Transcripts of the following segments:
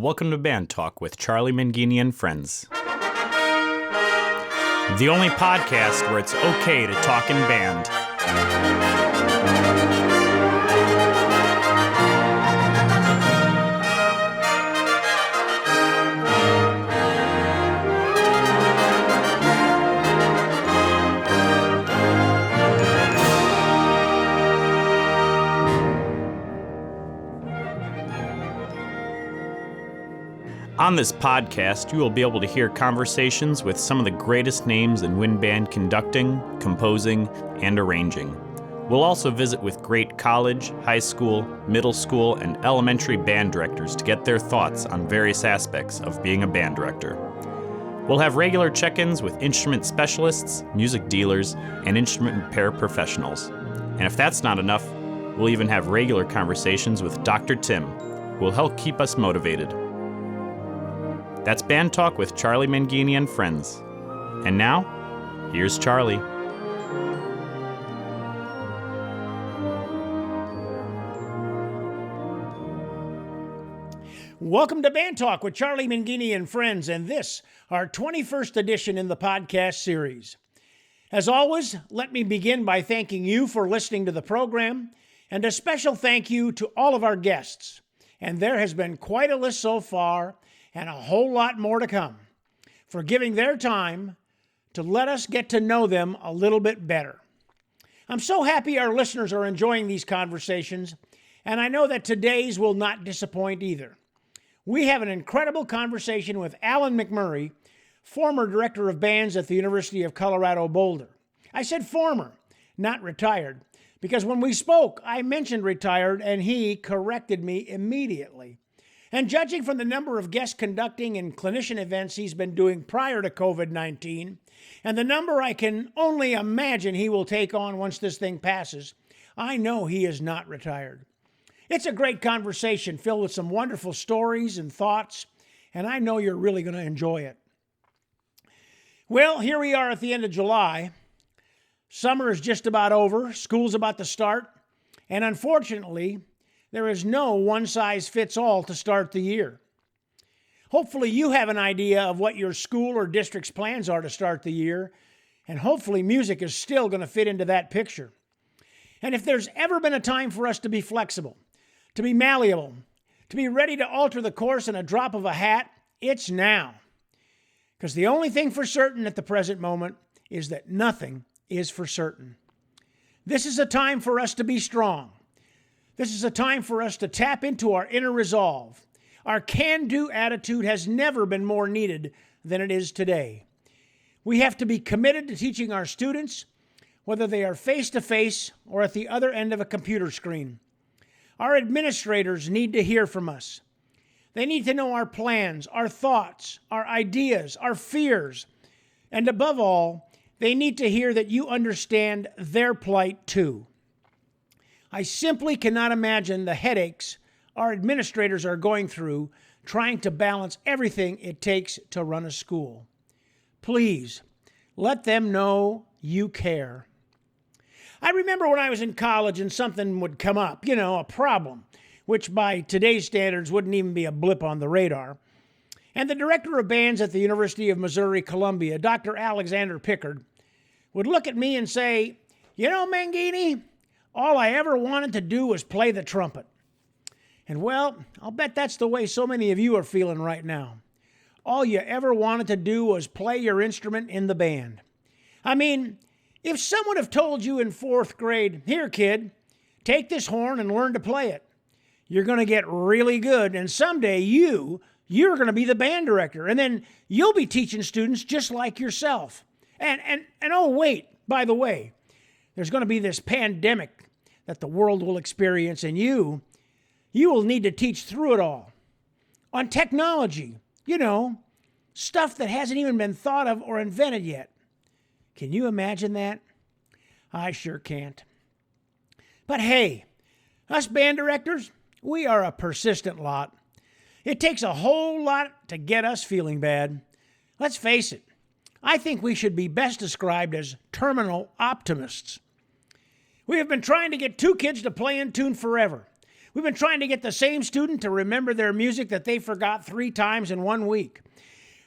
Welcome to Band Talk with Charlie Mangini and friends. The only podcast where it's okay to talk in band. On this podcast, you will be able to hear conversations with some of the greatest names in wind band conducting, composing, and arranging. We'll also visit with great college, high school, middle school, and elementary band directors to get their thoughts on various aspects of being a band director. We'll have regular check-ins with instrument specialists, music dealers, and instrument repair professionals. And if that's not enough, we'll even have regular conversations with Dr. Tim, who will help keep us motivated. That's Band Talk with Charlie Mangini and friends. And now, here's Charlie. Welcome to Band Talk with Charlie Mangini and friends, and this, our 21st edition in the podcast series. As always, let me begin by thanking you for listening to the program, and a special thank you to all of our guests. And there has been quite a list so far, and a whole lot more to come, for giving their time to let us get to know them a little bit better. I'm so happy our listeners are enjoying these conversations, and I know that today's will not disappoint either. We have an incredible conversation with Allan McMurray, former director of bands at the University of Colorado-Boulder. I said former, not retired, because when we spoke, I mentioned retired, and he corrected me immediately. And judging from the number of guest conducting and clinician events he's been doing prior to COVID-19, and the number I can only imagine he will take on once this thing passes, I know he is not retired. It's a great conversation filled with some wonderful stories and thoughts, and I know you're really going to enjoy it. Well, here we are at the end of July. Summer is just about over, school's about to start, and unfortunately, there is no one-size-fits-all to start the year. Hopefully you have an idea of what your school or district's plans are to start the year, and hopefully music is still going to fit into that picture. And if there's ever been a time for us to be flexible, to be malleable, to be ready to alter the course in a drop of a hat, it's now. Because the only thing for certain at the present moment is that nothing is for certain. This is a time for us to be strong. This is a time for us to tap into our inner resolve. Our can-do attitude has never been more needed than it is today. We have to be committed to teaching our students, whether they are face-to-face or at the other end of a computer screen. Our administrators need to hear from us. They need to know our plans, our thoughts, our ideas, our fears, and above all, they need to hear that you understand their plight too. I simply cannot imagine the headaches our administrators are going through trying to balance everything it takes to run a school. Please, let them know you care. I remember when I was in college and something would come up, a problem, which by today's standards wouldn't even be a blip on the radar. And the director of bands at the University of Missouri-Columbia, Dr. Alexander Pickard, would look at me and say, Mangini, all I ever wanted to do was play the trumpet. And well, I'll bet that's the way so many of you are feeling right now. All you ever wanted to do was play your instrument in the band. I mean, if someone had told you in 4th grade, here kid, take this horn and learn to play it. You're going to get really good, and someday you're going to be the band director, and then you'll be teaching students just like yourself. And oh wait, by the way, there's going to be this pandemic that the world will experience, and you will need to teach through it all. On technology, stuff that hasn't even been thought of or invented yet. Can you imagine that? I sure can't. But hey, us band directors, we are a persistent lot. It takes a whole lot to get us feeling bad. Let's face it, I think we should be best described as terminal optimists. We have been trying to get 2 kids to play in tune forever. We've been trying to get the same student to remember their music that they forgot 3 times in 1 week.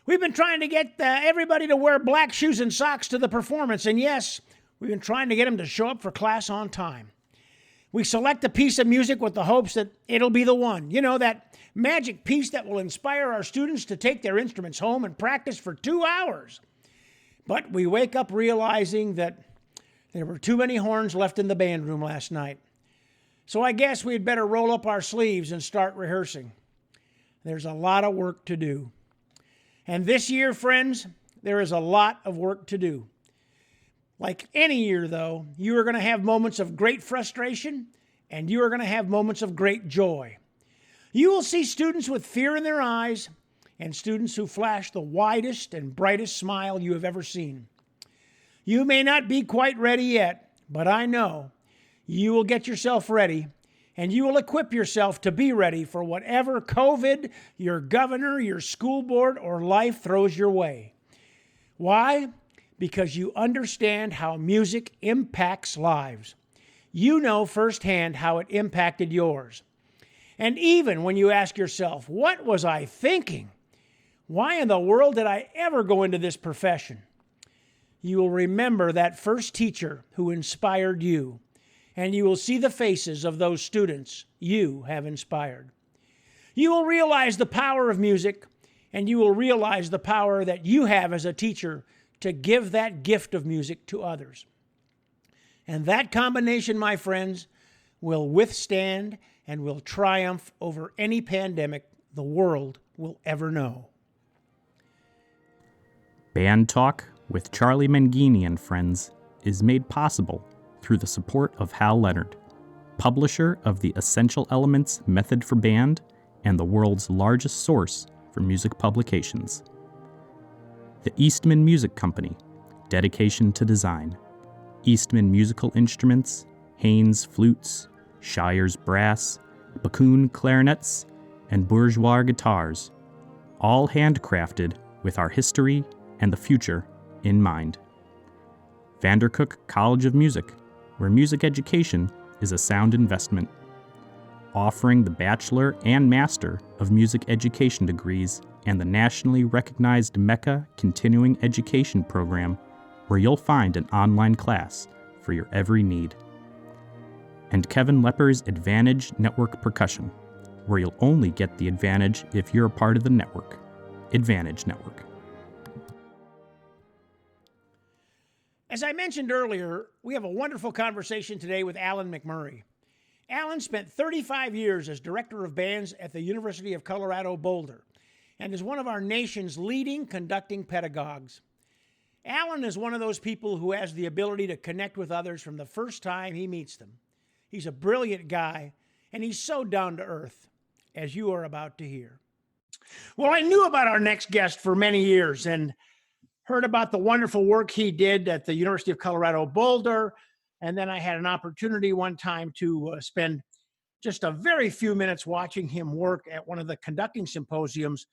We've been trying to get everybody to wear black shoes and socks to the performance. And yes, we've been trying to get them to show up for class on time. We select a piece of music with the hopes that it'll be the one. You know, that magic piece that will inspire our students to take their instruments home and practice for 2 hours. But we wake up realizing that there were too many horns left in the band room last night. So I guess we'd better roll up our sleeves and start rehearsing. There's a lot of work to do. And this year, friends, there is a lot of work to do. Like any year, though, you are going to have moments of great frustration and you are going to have moments of great joy. You will see students with fear in their eyes and students who flash the widest and brightest smile you have ever seen. You may not be quite ready yet, but I know you will get yourself ready and you will equip yourself to be ready for whatever COVID, your governor, your school board, or life throws your way. Why? Because you understand how music impacts lives. You know firsthand how it impacted yours. And even when you ask yourself, what was I thinking? Why in the world did I ever go into this profession? You will remember that first teacher who inspired you, and you will see the faces of those students you have inspired. You will realize the power of music, and you will realize the power that you have as a teacher to give that gift of music to others. And that combination, my friends, will withstand and will triumph over any pandemic the world will ever know. Band Talk with Charlie Mangini and Friends is made possible through the support of Hal Leonard, publisher of the Essential Elements Method for Band and the world's largest source for music publications. The Eastman Music Company, dedication to design. Eastman Musical Instruments, Haynes Flutes, Shires Brass, Bakun Clarinets, and Bourgeois Guitars, all handcrafted with our history and the future in mind. Vandercook College of Music, where music education is a sound investment, offering the Bachelor and Master of Music Education degrees and the nationally recognized Mecca Continuing Education Program, where you'll find an online class for your every need. And Kevin Lepper's Advantage Network Percussion, where you'll only get the advantage if you're a part of the network. Advantage Network. As I mentioned earlier, we have a wonderful conversation today with Allan McMurray. Allan spent 35 years as director of bands at the University of Colorado-Boulder and is one of our nation's leading conducting pedagogues. Allan is one of those people who has the ability to connect with others from the first time he meets them. He's a brilliant guy, and he's so down to earth, as you are about to hear. Well, I knew about our next guest for many years and heard about the wonderful work he did at the University of Colorado-Boulder. And then I had an opportunity one time to spend just a very few minutes watching him work at one of the conducting symposiums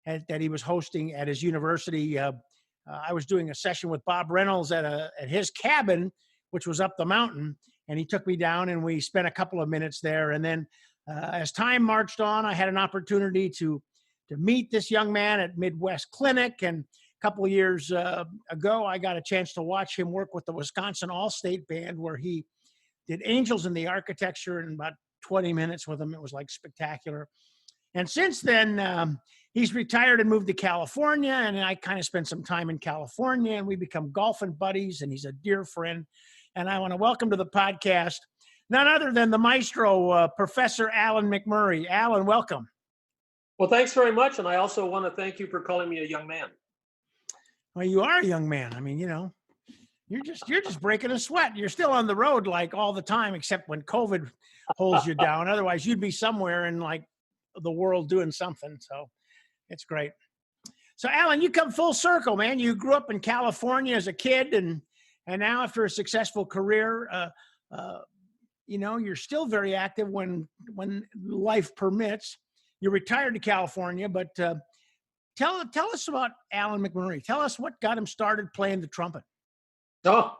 that he was hosting at his university. I was doing a session with Bob Reynolds at his cabin, which was up the mountain. And he took me down and we spent a couple of minutes there. And then as time marched on, I had an opportunity to meet this young man at Midwest Clinic. And a couple of years ago, I got a chance to watch him work with the Wisconsin All-State Band, where he did Angels in the Architecture in about 20 minutes with them. It was like spectacular. And since then, he's retired and moved to California, and I kind of spent some time in California, and we become golfing buddies, and he's a dear friend. And I want to welcome to the podcast none other than the maestro, Professor Allan McMurray. Allan, welcome. Well, thanks very much. And I also want to thank you for calling me a young man. Well, you are a young man. I mean, you know, you're just breaking a sweat. You're still on the road like all the time, except when COVID holds you down. Otherwise, you'd be somewhere in like the world doing something. So it's great. So, Allan, you come full circle, man. You grew up in California as a kid, and now after a successful career, you know, you're still very active when life permits. You're retired to California, but tell us about Allan McMurray. Tell us what got him started playing the trumpet. Oh,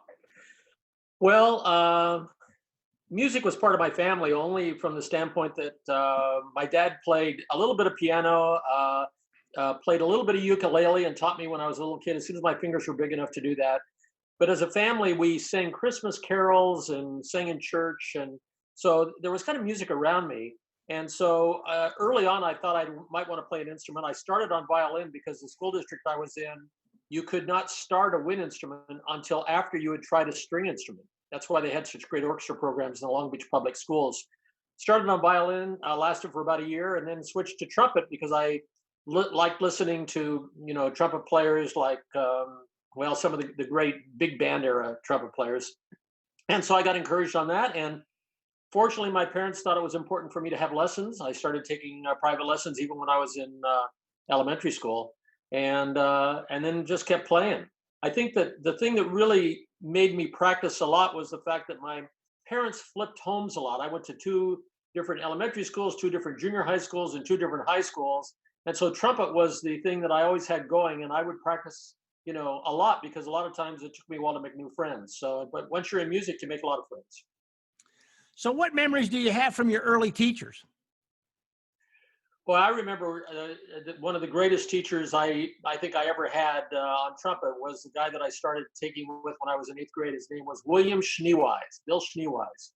well, music was part of my family only from the standpoint that my dad played a little bit of piano, played a little bit of ukulele, and taught me when I was a little kid, as soon as my fingers were big enough to do that. But as a family, we sang Christmas carols and sang in church. And so there was kind of music around me. And so early on, I thought I might want to play an instrument. I started on violin because the school district I was in, you could not start a wind instrument until after you had tried a string instrument. That's why they had such great orchestra programs in the Long Beach public schools. Started on violin, lasted for about a year, and then switched to trumpet because I liked listening to, trumpet players like, some of the great big band era trumpet players. And so I got encouraged on that. And fortunately, my parents thought it was important for me to have lessons. I started taking private lessons even when I was in elementary school, and then just kept playing. I think that the thing that really made me practice a lot was the fact that my parents flipped homes a lot. I went to 2 different elementary schools, 2 different junior high schools, and 2 different high schools. And so trumpet was the thing that I always had going, and I would practice, a lot, because a lot of times it took me a while to make new friends. So, but once you're in music, you make a lot of friends. So what memories do you have from your early teachers? Well, I remember one of the greatest teachers I think I ever had on trumpet was the guy that I started taking with when I was in 8th grade. His name was William Schneewise, Bill Schneewise.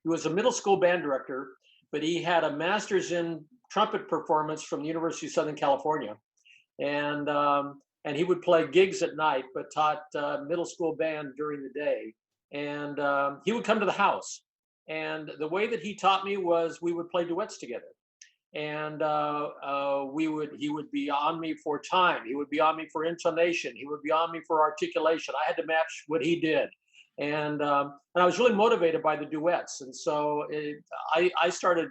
He was a middle school band director, but he had a master's in trumpet performance from the University of Southern California. And he would play gigs at night, but taught middle school band during the day. And he would come to the house. And the way that he taught me was we would play duets together. And he would be on me for time. He would be on me for intonation. He would be on me for articulation. I had to match what he did. And I was really motivated by the duets. And so I started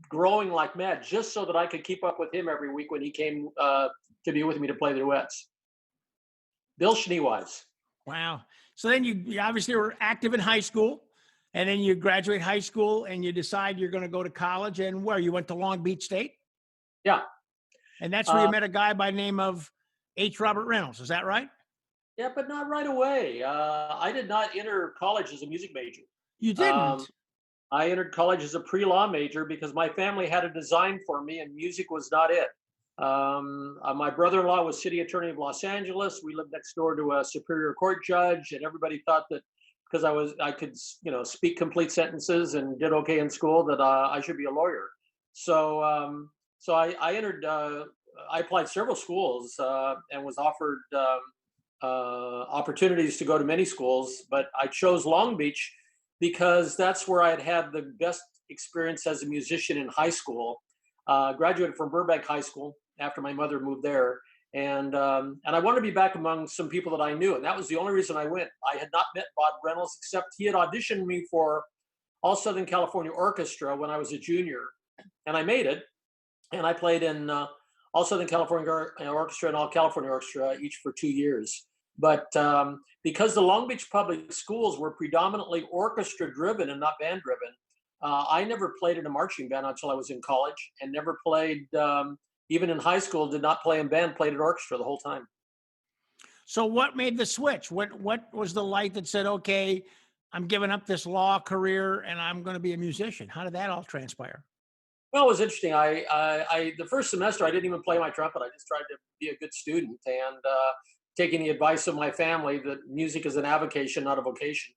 growing like mad just so that I could keep up with him every week when he came to be with me to play the duets. Bill Schneewise. Wow. So then you obviously were active in high school, and then you graduate high school and you decide you're going to go to college. And where you went to Long Beach State? Yeah. And that's where you met a guy by the name of H. Robert Reynolds. Is that right? Yeah, but not right away. I did not enter college as a music major. You didn't? I entered college as a pre-law major because my family had a design for me and music was not it. My brother-in-law was city attorney of Los Angeles. We lived next door to a superior court judge, and everybody thought that because I could, speak complete sentences and did okay in school, that I should be a lawyer. So I entered. I applied several schools and was offered opportunities to go to many schools, but I chose Long Beach because that's where I had the best experience as a musician in high school. Graduated from Burbank High School after my mother moved there. And I wanted to be back among some people that I knew. And that was the only reason I went. I had not met Bob Reynolds, except he had auditioned me for All Southern California Orchestra when I was a junior. And I made it. And I played in All Southern California Orchestra and All California Orchestra, each for 2 years. But because the Long Beach public schools were predominantly orchestra driven and not band driven, I never played in a marching band until I was in college, and never played, even in high school, did not play in band, played in orchestra the whole time. So what made the switch? What was the light that said, okay, I'm giving up this law career and I'm going to be a musician? How did that all transpire? Well, it was interesting. I the first semester, I didn't even play my trumpet. I just tried to be a good student, and taking the advice of my family that music is an avocation, not a vocation.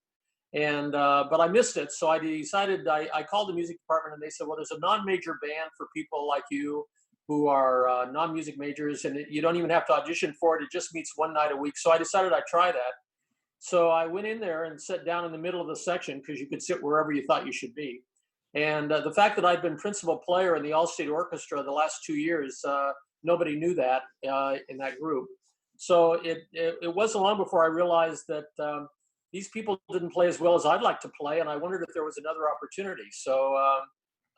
And but I missed it, so I decided. I called the music department, and they said, "Well, there's a non-major band for people like you who are non-music majors, and you don't even have to audition for it. It just meets one night a week." So I decided I'd try that. So I went in there and sat down in the middle of the section, because you could sit wherever you thought you should be. And the fact that I'd been principal player in the All-State Orchestra the last 2 years, nobody knew that in that group. So it wasn't long before I realized that these people didn't play as well as I'd like to play, and I wondered if there was another opportunity. So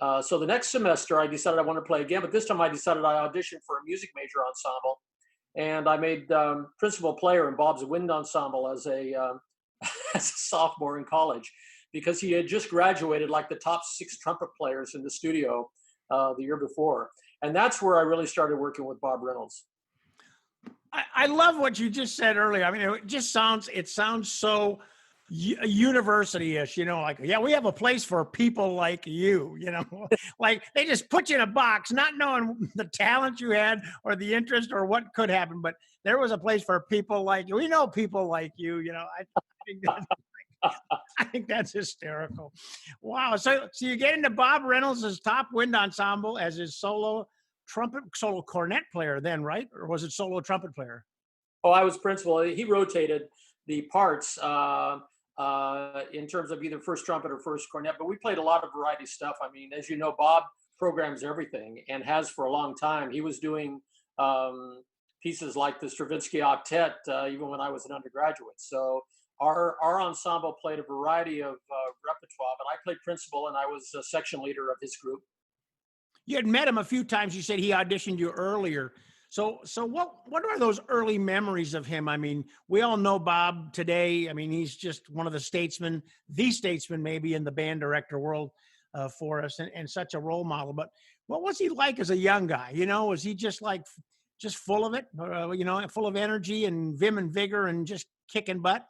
the next semester, I decided I wanted to play again, but this time I decided I auditioned for a music major ensemble, and I made principal player in Bob's Wind Ensemble as a sophomore in college, because he had just graduated like the top 6 trumpet players in the studio the year before. And that's where I really started working with Bob Reynolds. I love what you just said earlier. I mean, it sounds so university-ish, like, yeah, we have a place for people like you, like they just put you in a box, not knowing the talent you had or the interest or what could happen. But there was a place for people like you. We know people like you, I think that's, I think that's hysterical. Wow. So you get into Bob Reynolds' Top Wind Ensemble as his solo cornet player then, right? Or was it solo trumpet player? Oh, I was principal. He rotated the parts in terms of either first trumpet or first cornet, but we played a lot of variety stuff. I mean, as you know, Bob programs everything and has for a long time. He was doing pieces like the Stravinsky Octet even when I was an undergraduate. So our ensemble played a variety of repertoire, but I played principal and I was a section leader of his group. You had met him a few times. You said he auditioned you earlier. So what are those early memories of him? I mean, we all know Bob today. I mean, he's just one of the statesmen maybe in the band director world for us, and such a role model. But what was he like as a young guy? Was he just full of it, full of energy and vim and vigor and just kicking butt?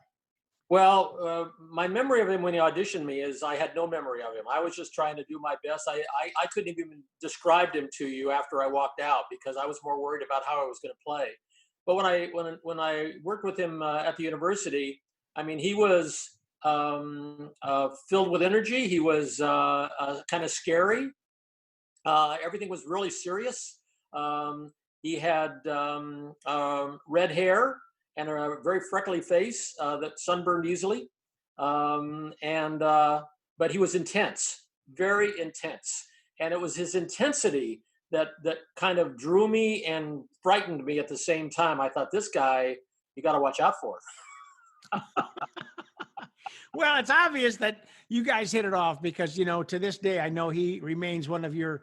Well, my memory of him when he auditioned me is I had no memory of him. I was just trying to do my best. I couldn't even describe him to you after I walked out because I was more worried about how I was going to play. But when I worked with him at the university, I mean, he was filled with energy. He was kind of scary. Everything was really serious. He had red hair and a very freckly face that sunburned easily. But he was intense, very intense. And it was his intensity that kind of drew me and frightened me at the same time. I thought, this guy, you got to watch out for. Well, it's obvious that you guys hit it off because, to this day, I know he remains one of your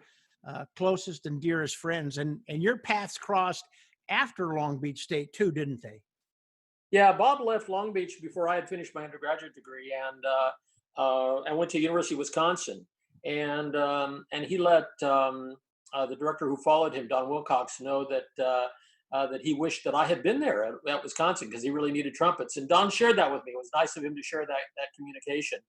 closest and dearest friends. And your paths crossed after Long Beach State too, didn't they? Yeah, Bob left Long Beach before I had finished my undergraduate degree, and I went to University of Wisconsin. And he let the director who followed him, Don Wilcox, know that he wished that I had been there at Wisconsin because he really needed trumpets. And Don shared that with me. It was nice of him to share that communication.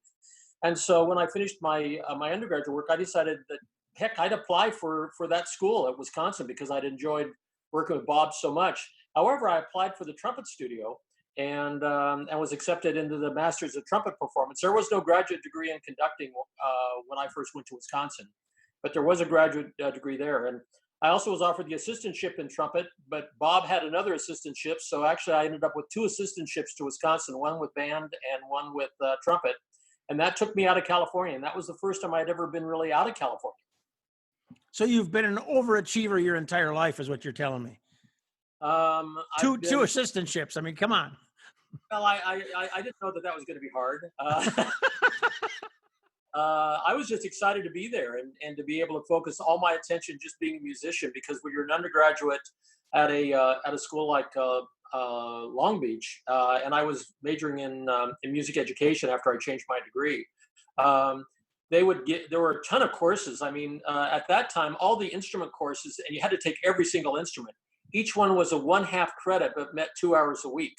And so when I finished my my undergraduate work, I decided that heck, I'd apply for that school at Wisconsin because I'd enjoyed working with Bob so much. However, I applied for the trumpet studio and was accepted into the Masters of Trumpet Performance. There was no graduate degree in conducting when I first went to Wisconsin, but there was a graduate degree there. And I also was offered the assistantship in trumpet, but Bob had another assistantship. So actually I ended up with two assistantships to Wisconsin, one with band and one with trumpet. And that took me out of California. And that was the first time I'd ever been really out of California. So you've been an overachiever your entire life is what you're telling me. Two assistantships. I mean, come on. Well, I didn't know that was going to be hard. I was just excited to be there and to be able to focus all my attention just being a musician, because when you're an undergraduate at a school like Long Beach, and I was majoring in music education after I changed my degree, there were a ton of courses. I mean, at that time, all the instrument courses, and you had to take every single instrument. Each one was a 1/2 credit, but met 2 hours a week.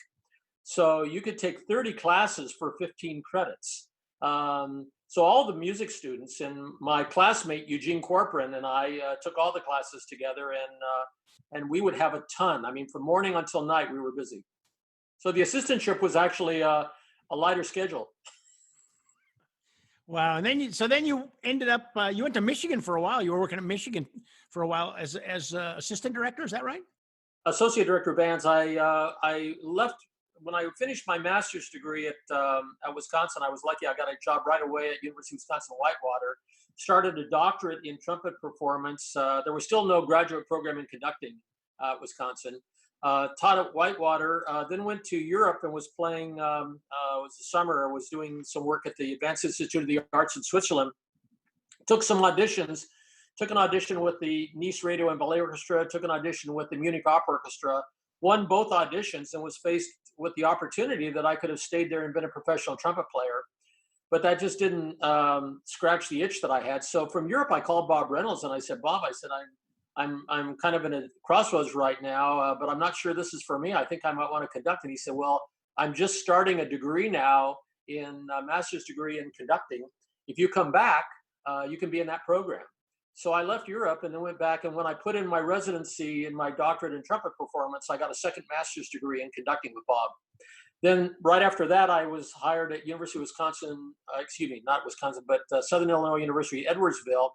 So you could take 30 classes for 15 credits. So all the music students and my classmate, Eugene Corcoran, and I took all the classes together, and we would have a ton. I mean, from morning until night, we were busy. So the assistantship was actually a lighter schedule. Wow. And then you ended up, you went to Michigan for a while. You were working at Michigan for a while as assistant director. Is that right? Associate director of bands. I left when I finished my master's degree at Wisconsin. I was lucky. I got a job right away at University of Wisconsin-Whitewater. Started a doctorate in trumpet performance. There was still no graduate program in conducting at Wisconsin. Taught at Whitewater. Then went to Europe and was playing. It was the summer. I was doing some work at the Advanced Institute of the Arts in Switzerland. Took some auditions. Took an audition with the Nice Radio and Ballet Orchestra. Took an audition with the Munich Opera Orchestra. Won both auditions and was faced with the opportunity that I could have stayed there and been a professional trumpet player. But that just didn't scratch the itch that I had. So from Europe, I called Bob Reynolds and I said, Bob, I'm kind of in a crossroads right now, but I'm not sure this is for me. I think I might want to conduct. And he said, well, I'm just starting a degree now in a master's degree in conducting. If you come back, you can be in that program. So I left Europe and then went back. And when I put in my residency in my doctorate in trumpet performance, I got a second master's degree in conducting with Bob. Then right after that, I was hired at University of Wisconsin, not Wisconsin, but Southern Illinois University, Edwardsville,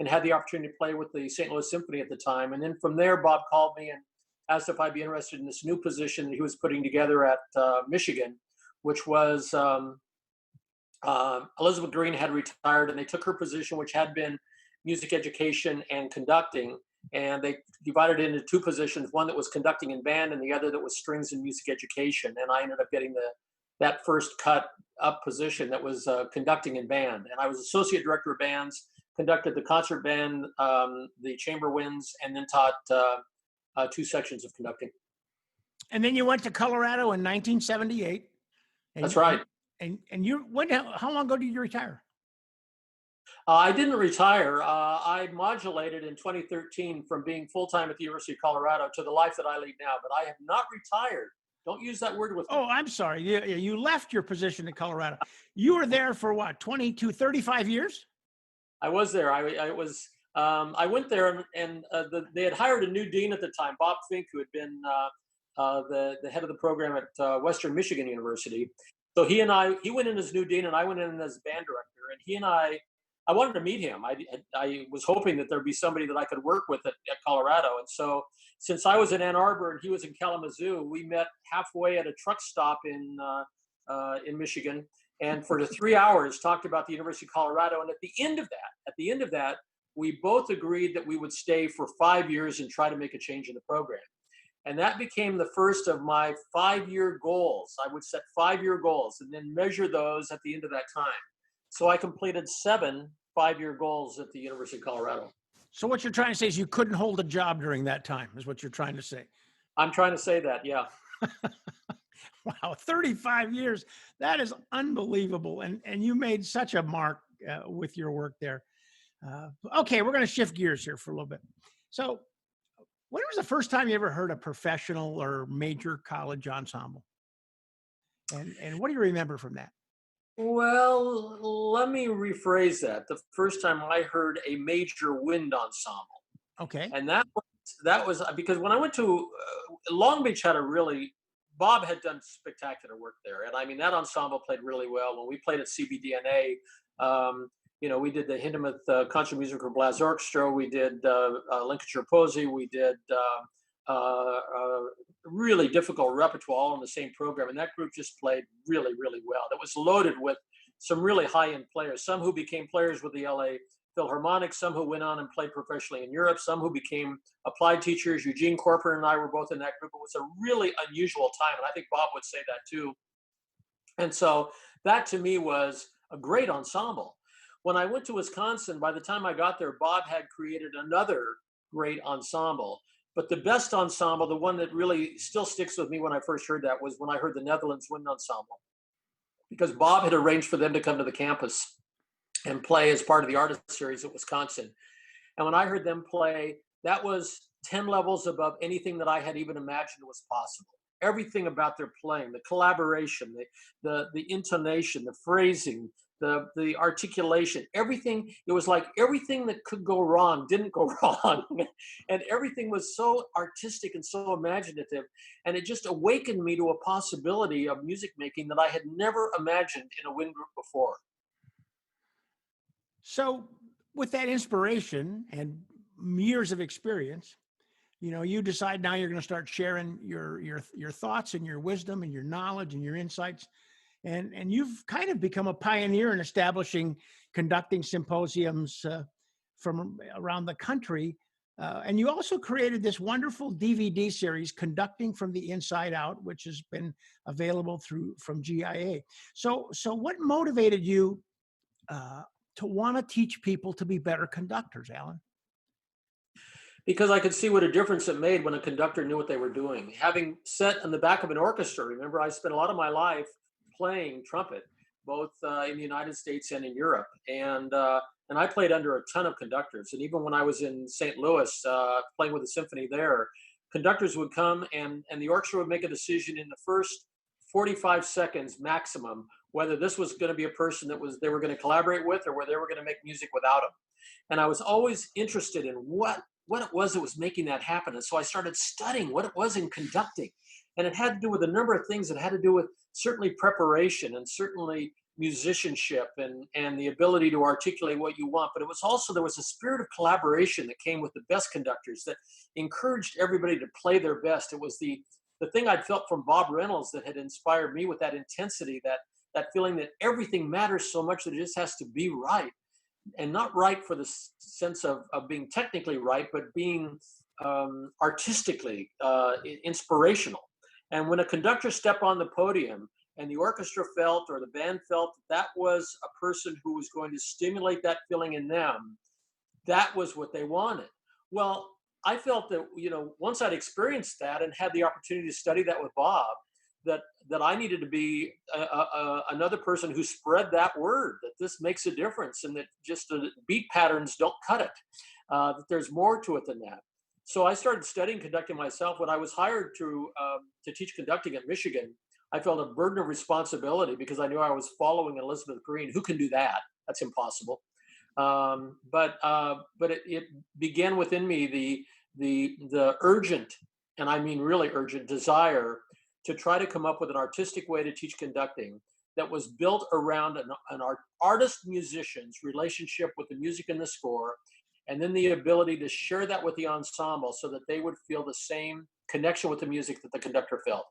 and had the opportunity to play with the St. Louis Symphony at the time. And then from there, Bob called me and asked if I'd be interested in this new position that he was putting together at Michigan, which was Elizabeth Green had retired, and they took her position, which had been music education and conducting, and they divided it into two positions, one that was conducting in band and the other that was strings and music education. And I ended up getting that first cut up position that was conducting in band. And I was associate director of bands, conducted the concert band, the chamber winds, and then taught two sections of conducting. And then you went to Colorado in 1978. That's right. And how long ago did you retire? I didn't retire. I modulated in 2013 from being full-time at the University of Colorado to the life that I lead now, but I have not retired. Don't use that word with me. Oh, I'm sorry. You left your position in Colorado. You were there for what, 35 years? I was there. I went there and they had hired a new dean at the time, Bob Fink, who had been the head of the program at Western Michigan University. So he went in as new dean and I went in as band director, and I wanted to meet him. I was hoping that there'd be somebody that I could work with at Colorado. And so since I was in Ann Arbor and he was in Kalamazoo, we met halfway at a truck stop in Michigan. And for the 3 hours talked about the University of Colorado. And at the end of that, we both agreed that we would stay for 5 years and try to make a change in the program. And that became the first of my 5-year goals. I would set 5-year goals and then measure those at the end of that time. So I completed 7 5-year goals at the University of Colorado. So what you're trying to say is you couldn't hold a job during that time, is what you're trying to say. I'm trying to say that, yeah. Wow, 35 years. That is unbelievable. And you made such a mark with your work there. Okay, we're going to shift gears here for a little bit. So when was the first time you ever heard a professional or major college ensemble? And what do you remember from that? Well, let me rephrase that. The first time I heard a major wind ensemble. Okay. And that was because when I went to Long Beach Bob had done spectacular work there. And I mean, that ensemble played really well. When we played at CBDNA, we did the Hindemith Concert Musical Blast Orchestra. We did Lincolnshire Posey. We did really difficult repertoire all in the same program. And that group just played really, really well. It was loaded with some really high-end players, some who became players with the LA Philharmonic, some who went on and played professionally in Europe, some who became applied teachers. Eugene Corcoran and I were both in that group. It was a really unusual time. And I think Bob would say that too. And so that to me was a great ensemble. When I went to Wisconsin, by the time I got there, Bob had created another great ensemble. But the best ensemble, the one that really still sticks with me when I first heard that, was when I heard the Netherlands Wind Ensemble. Because Bob had arranged for them to come to the campus and play as part of the artist series at Wisconsin. And when I heard them play, that was 10 levels above anything that I had even imagined was possible. Everything about their playing, the collaboration, the intonation, the phrasing, the articulation, everything, it was like everything that could go wrong didn't go wrong. And everything was so artistic and so imaginative. And it just awakened me to a possibility of music making that I had never imagined in a wind group before. So with that inspiration and years of experience, you decide now you're going to start sharing your thoughts and your wisdom and your knowledge and your insights. And you've kind of become a pioneer in establishing conducting symposiums from around the country. And you also created this wonderful DVD series, Conducting from the Inside Out, which has been available from GIA. So what motivated you to want to teach people to be better conductors, Allan? Because I could see what a difference it made when a conductor knew what they were doing. Having sat in the back of an orchestra, remember, I spent a lot of my life playing trumpet, both in the United States and in Europe. And I played under a ton of conductors. And even when I was in St. Louis playing with the symphony there, conductors would come and the orchestra would make a decision in the first 45 seconds maximum whether this was going to be a person they were going to collaborate with, or whether they were going to make music without him. And I was always interested in what it was that was making that happen. And so I started studying what it was in conducting. And it had to do with a number of things. It had to do with certainly preparation and certainly musicianship and the ability to articulate what you want. But it was also, there was a spirit of collaboration that came with the best conductors that encouraged everybody to play their best. It was the thing I'd felt from Bob Reynolds that had inspired me with that intensity, that feeling that everything matters so much that it just has to be right. And not right for the sense of being technically right, but being artistically inspirational. And when a conductor stepped on the podium and the orchestra felt, or the band felt, that was a person who was going to stimulate that feeling in them, that was what they wanted. Well, I felt that, once I'd experienced that and had the opportunity to study that with Bob, that I needed to be another person who spread that word, that this makes a difference, and that just the beat patterns don't cut it, that there's more to it than that. So I started studying conducting myself. When I was hired to teach conducting at Michigan, I felt a burden of responsibility because I knew I was following Elizabeth Green. Who can do that? That's impossible. But it began within me the urgent, and I mean really urgent, desire to try to come up with an artistic way to teach conducting that was built around an artist-musician's relationship with the music and the score, and then the ability to share that with the ensemble so that they would feel the same connection with the music that the conductor felt.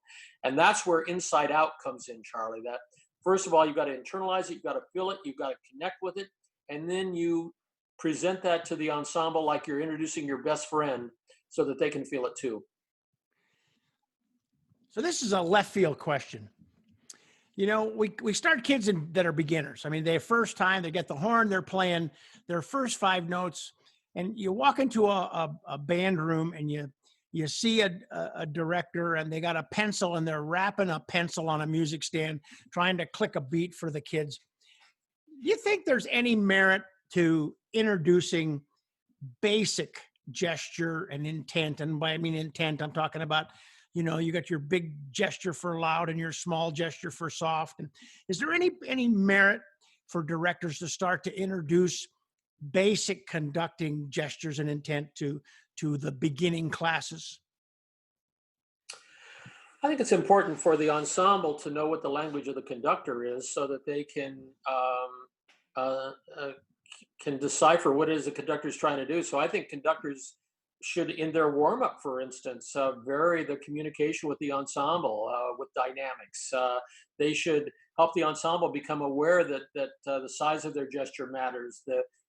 And that's where Inside Out comes in, Charlie. That first of all, you've got to internalize it, you've got to feel it, you've got to connect with it, and then you present that to the ensemble like you're introducing your best friend so that they can feel it too. So this is a left field question. We start kids that are beginners. I mean, their first time, they get the horn, they're playing their first 5 notes, and you walk into a band room and you see a director, and they got a pencil and they're wrapping a pencil on a music stand, trying to click a beat for the kids. Do you think there's any merit to introducing basic gesture and intent? And by I mean intent, I'm talking about, you got your big gesture for loud and your small gesture for soft. And is there any merit for directors to start to introduce basic conducting gestures and intent to the beginning classes? I think it's important for the ensemble to know what the language of the conductor is so that they can decipher what it is the conductor is trying to do. So I think conductors should, in their warm-up, for instance, vary the communication with the ensemble with dynamics. They should help the ensemble become aware that the size of their gesture matters.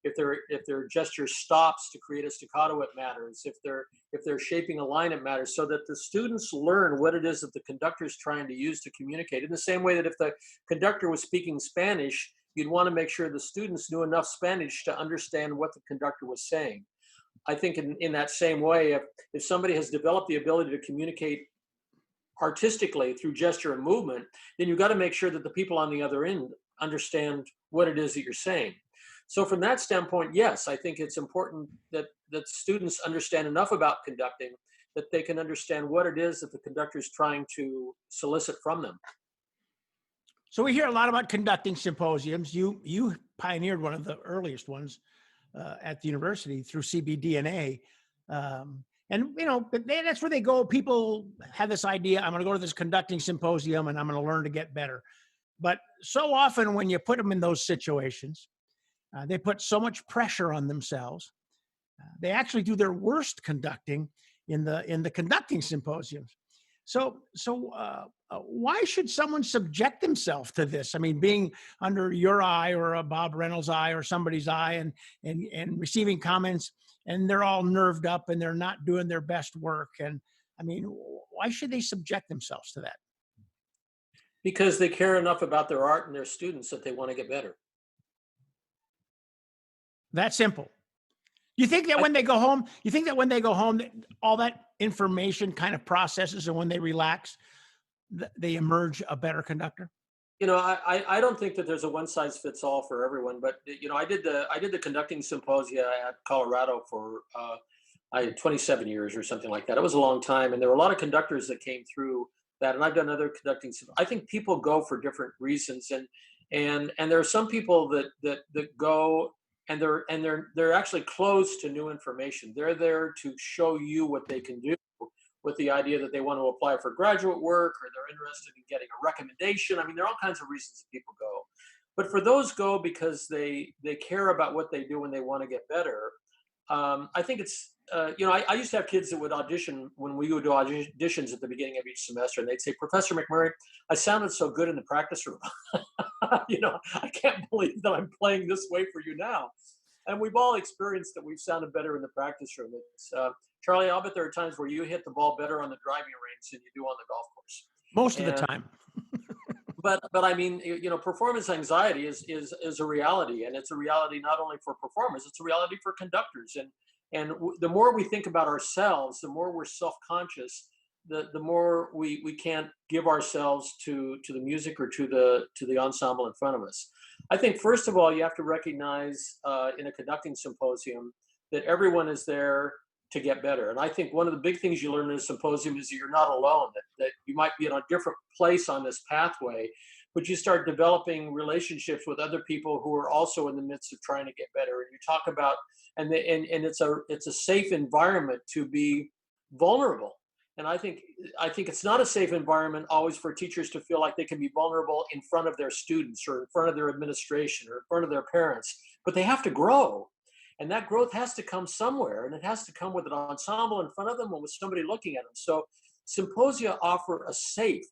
If their gesture stops to create a staccato, it matters. If they're shaping a line, it matters. So that the students learn what it is that the conductor is trying to use to communicate. In the same way that if the conductor was speaking Spanish, you'd want to make sure the students knew enough Spanish to understand what the conductor was saying. I think in that same way, if somebody has developed the ability to communicate artistically through gesture and movement, then you've got to make sure that the people on the other end understand what it is that you're saying. So from that standpoint, yes, I think it's important that students understand enough about conducting that they can understand what it is that the conductor is trying to solicit from them. So we hear a lot about conducting symposiums. You pioneered one of the earliest ones at the university through CBDNA. And, that's where they go. People have this idea, I'm going to go to this conducting symposium and I'm going to learn to get better. But so often when you put them in those situations, they put so much pressure on themselves. They actually do their worst conducting in the conducting symposiums. So why should someone subject themselves to this? I mean, being under your eye or a Bob Reynolds' eye or somebody's eye and receiving comments, and they're all nerved up and they're not doing their best work. And I mean, why should they subject themselves to that? Because they care enough about their art and their students that they want to get better. That simple. You think that when they go home, that all that information kind of processes, and when they relax, they emerge a better conductor? I don't think that there's a one size fits all for everyone, but I did the conducting symposia at Colorado for 27 years or something like that. It was a long time, and there were a lot of conductors that came through that, and I've done other conducting. I think people go for different reasons, and there are some people that go and they're actually closed to new information. They're there to show you what they can do, with the idea that they want to apply for graduate work, or they're interested in getting a recommendation. I mean, there are all kinds of reasons that people go. But for those go because they care about what they do and they want to get better. I think it's, I used to have kids that would audition when we would do auditions at the beginning of each semester, and they'd say, Professor McMurray, I sounded so good in the practice room. I can't believe that I'm playing this way for you now. And we've all experienced that we've sounded better in the practice room. Charlie, I'll bet there are times where you hit the ball better on the driving range than you do on the golf course. Most of the time. But I mean, performance anxiety is a reality, and it's a reality not only for performers, it's a reality for conductors. And the more we think about ourselves, the more we're self-conscious, the more we can't give ourselves to the music or to the ensemble in front of us. I think first of all, you have to recognize in a conducting symposium that everyone is there to get better. And I think one of the big things you learn in a symposium is that you're not alone, that you might be in a different place on this pathway, but you start developing relationships with other people who are also in the midst of trying to get better. And you talk about, and it's a safe environment to be vulnerable. And I think it's not a safe environment always for teachers to feel like they can be vulnerable in front of their students or in front of their administration or in front of their parents, but they have to grow. And that growth has to come somewhere, and it has to come with an ensemble in front of them and with somebody looking at them. So symposia offer a safe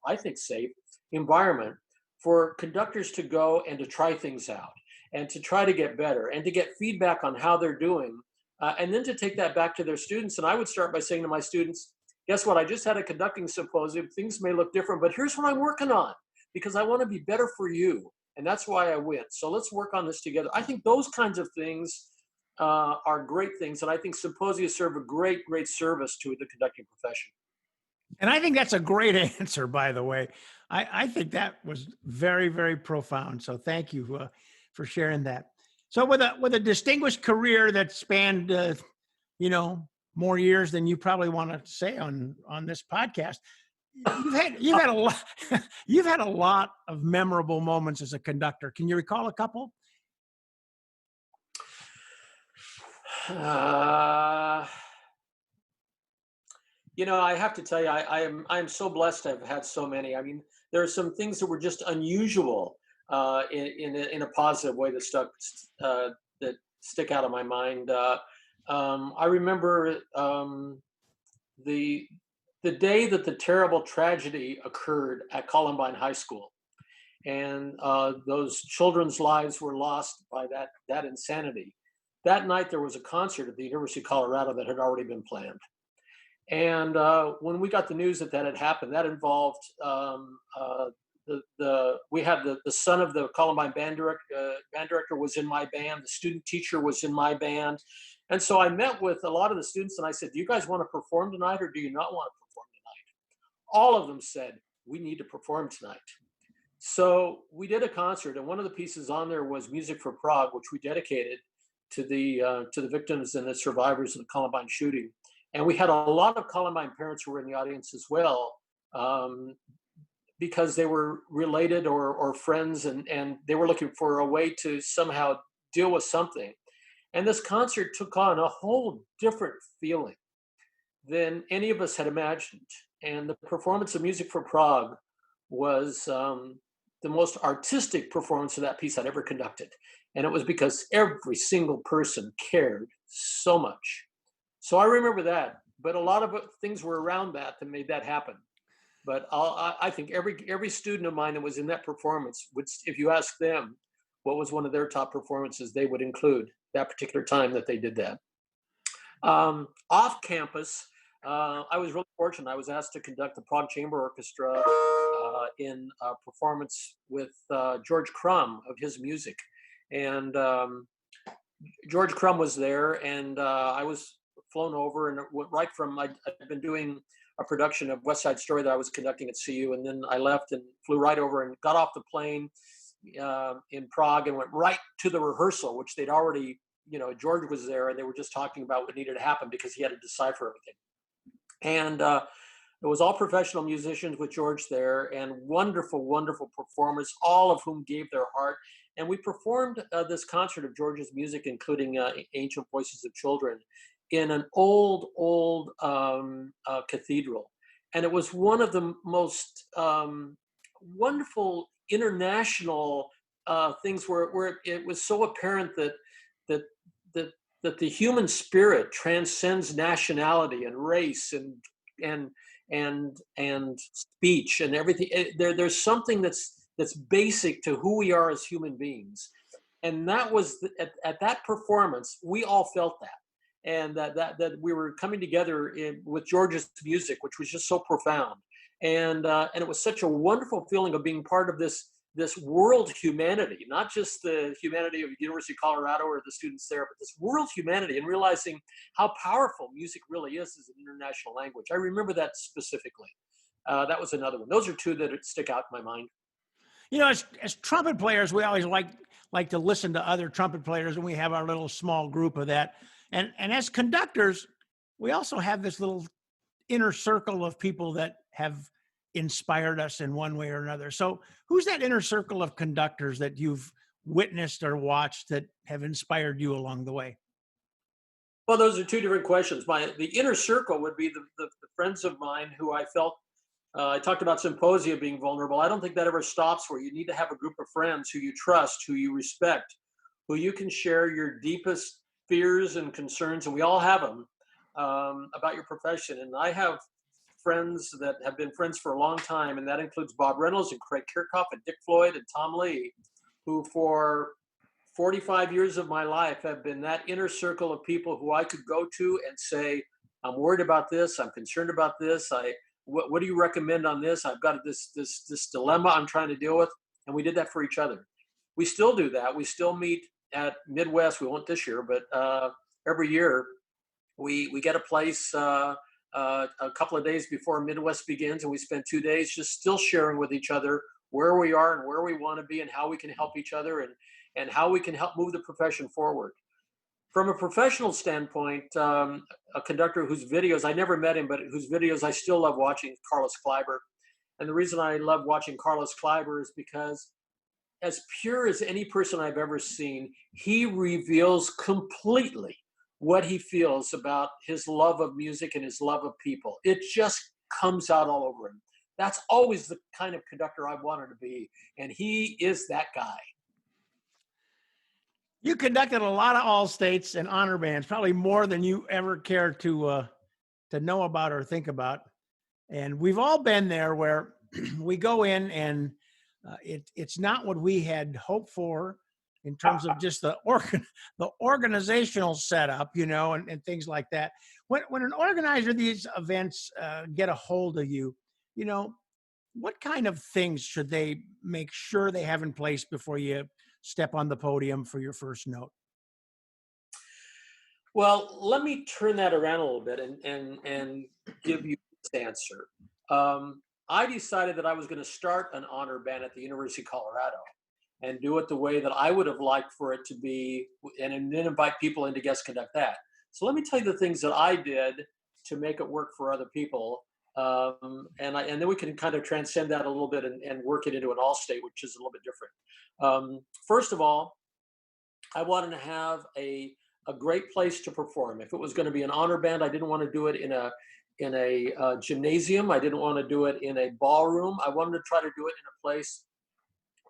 environment for conductors to go and to try things out and to try to get better and to get feedback on how they're doing, and then to take that back to their students. And I would start by saying to my students, guess what? I just had a conducting symposium. Things may look different, but here's what I'm working on because I want to be better for you. And that's why I went. So let's work on this together. I think those kinds of things are great things. And I think symposia serve a great, great service to the conducting profession. And I think that's a great answer, by the way. I think that was very, very profound. So thank you for sharing that. So with a distinguished career that spanned, more years than you probably want to say on this podcast, you've had a lot. You've had a lot of memorable moments as a conductor. Can you recall a couple? I have to tell you, I am so blessed to have had so many. I mean, there are some things that were just unusual in a positive way that stick out of my mind. I remember the day that the terrible tragedy occurred at Columbine High School, and those children's lives were lost by that insanity. That night, there was a concert at the University of Colorado that had already been planned. And when we got the news that had happened, that involved we had the son of the Columbine band director was in my band. The student teacher was in my band. And so I met with a lot of the students and I said, do you guys want to perform tonight or do you not want to perform tonight? All of them said, we need to perform tonight. So we did a concert, and one of the pieces on there was Music for Prague, which we dedicated to the victims and the survivors of the Columbine shooting. And we had a lot of Columbine parents who were in the audience as well, because they were related or friends, and they were looking for a way to somehow deal with something. And this concert took on a whole different feeling than any of us had imagined. And the performance of Music for Prague was the most artistic performance of that piece I'd ever conducted. And it was because every single person cared so much. So I remember that, but a lot of things were around that made that happen. But I think every student of mine that was in that performance, if you ask them what was one of their top performances, they would include that particular time that they did that. Off campus, I was really fortunate. I was asked to conduct the Prague Chamber Orchestra in a performance with George Crumb of his music. And George Crumb was there, and I was flown over and went right from, I'd been doing a production of West Side Story that I was conducting at CU, and then I left and flew right over and got off the plane in Prague and went right to the rehearsal, which they'd already, George was there and they were just talking about what needed to happen because he had to decipher everything. And It was all professional musicians with George there, and wonderful, wonderful performers, all of whom gave their heart. And we performed this concert of George's music, including Ancient Voices of Children, in an old cathedral. And it was one of the most wonderful international things where it was so apparent that that that the human spirit transcends nationality and race and and speech and everything. There's something that's basic to who we are as human beings, and that was at that performance we all felt that, and that we were coming together with George's music, which was just so profound, and it was such a wonderful feeling of being part of this world humanity, not just the humanity of the University of Colorado or the students there, but this world humanity, and realizing how powerful music really is as an international language. I remember that specifically. That was another one. Those are two that stick out in my mind. You know, as trumpet players, we always like to listen to other trumpet players, and we have our little small group of that. And as conductors, we also have this little inner circle of people that have inspired us in one way or another. So who's that inner circle of conductors that you've witnessed or watched that have inspired you along the way? Well, those are two different questions. The inner circle would be the friends of mine who I felt. I talked about symposia being vulnerable. I don't think that ever stops, where you need to have a group of friends who you trust, who you respect, who you can share your deepest fears and concerns, and we all have them, about your profession. And I have friends that have been friends for a long time, and that includes Bob Reynolds and Craig Kirchhoff and Dick Floyd and Tom Lee, who for 45 years of my life have been that inner circle of people who I could go to and say, I'm worried about this, I'm concerned about this, what do you recommend on this? I've got this dilemma I'm trying to deal with. And we did that for each other. We still do that. We still meet at Midwest. We won't this year, but every year we get a place a couple of days before Midwest begins, and we spend 2 days just still sharing with each other where we are and where we want to be and how we can help each other and how we can help move the profession forward. From a professional standpoint, a conductor whose videos, I never met him, but whose videos I still love watching, Carlos Kleiber. And the reason I love watching Carlos Kleiber is because, as pure as any person I've ever seen, he reveals completely what he feels about his love of music and his love of people. It just comes out all over him. That's always the kind of conductor I wanted to be. And he is that guy. You conducted a lot of all states and honor bands, probably more than you ever care to know about or think about. And we've all been there where we go in and it's not what we had hoped for in terms of just the organizational setup, and things like that. When an organizer of these events get a hold of you, what kind of things should they make sure they have in place before you step on the podium for your first note? Well, let me turn that around a little bit and give you this answer. I decided that I was going to start an honor band at the University of Colorado and do it the way that I would have liked for it to be, and then invite people in to guest conduct that. So let me tell you the things that I did to make it work for other people. And then we can kind of transcend that a little bit and work it into an all-state, which is a little bit different. First of all, I wanted to have a great place to perform. If it was going to be an honor band, I didn't want to do it in a gymnasium. I didn't want to do it in a ballroom. I wanted to try to do it in a place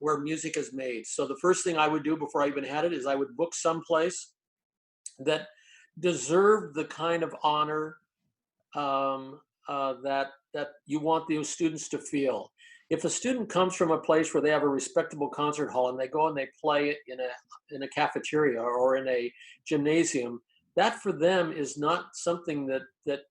where music is made. So the first thing I would do before I even had it is I would book someplace that deserved the kind of honor that you want those students to feel. If a student comes from a place where they have a respectable concert hall and they go and they play it in a cafeteria or in a gymnasium, that for them is not something that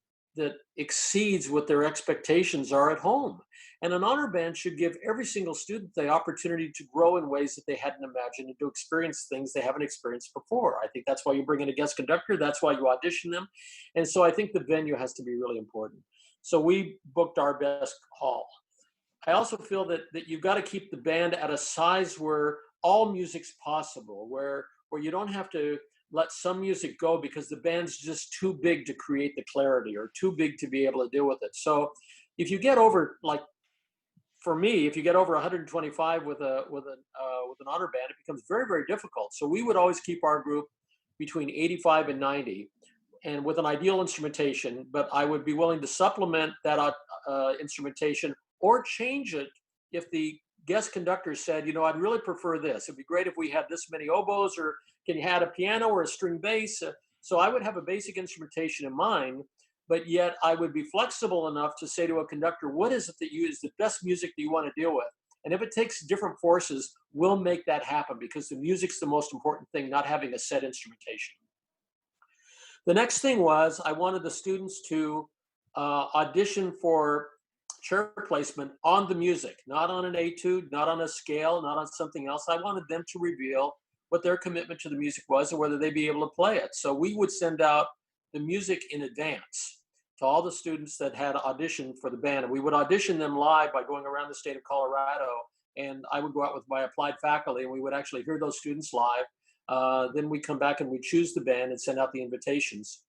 exceeds what their expectations are at home. And an honor band should give every single student the opportunity to grow in ways that they hadn't imagined and to experience things they haven't experienced before. I think that's why you bring in a guest conductor. That's why you audition them. And so I think the venue has to be really important. So we booked our best hall. I also feel that you've got to keep the band at a size where all music's possible, where you don't have to let some music go because the band's just too big to create the clarity or too big to be able to deal with it. So if you get over, like for me, if you get over 125 with an honor band, it becomes very, very difficult. So we would always keep our group between 85 and 90, and with an ideal instrumentation. But I would be willing to supplement that instrumentation or change it if the guest conductor said, I'd really prefer this. It'd be great if we had this many oboes, or can you add a piano or a string bass? So I would have a basic instrumentation in mind, but yet I would be flexible enough to say to a conductor, what is it that is the best music that you want to deal with? And if it takes different forces, we'll make that happen, because the music's the most important thing, not having a set instrumentation. The next thing was, I wanted the students to audition for chair placement on the music, not on an etude, not on a scale, not on something else. I wanted them to reveal what their commitment to the music was and whether they'd be able to play it. So we would send out the music in advance to all the students that had auditioned for the band. And we would audition them live by going around the state of Colorado. And I would go out with my applied faculty, and we would actually hear those students live. Then we'd come back and we'd choose the band and send out the invitations.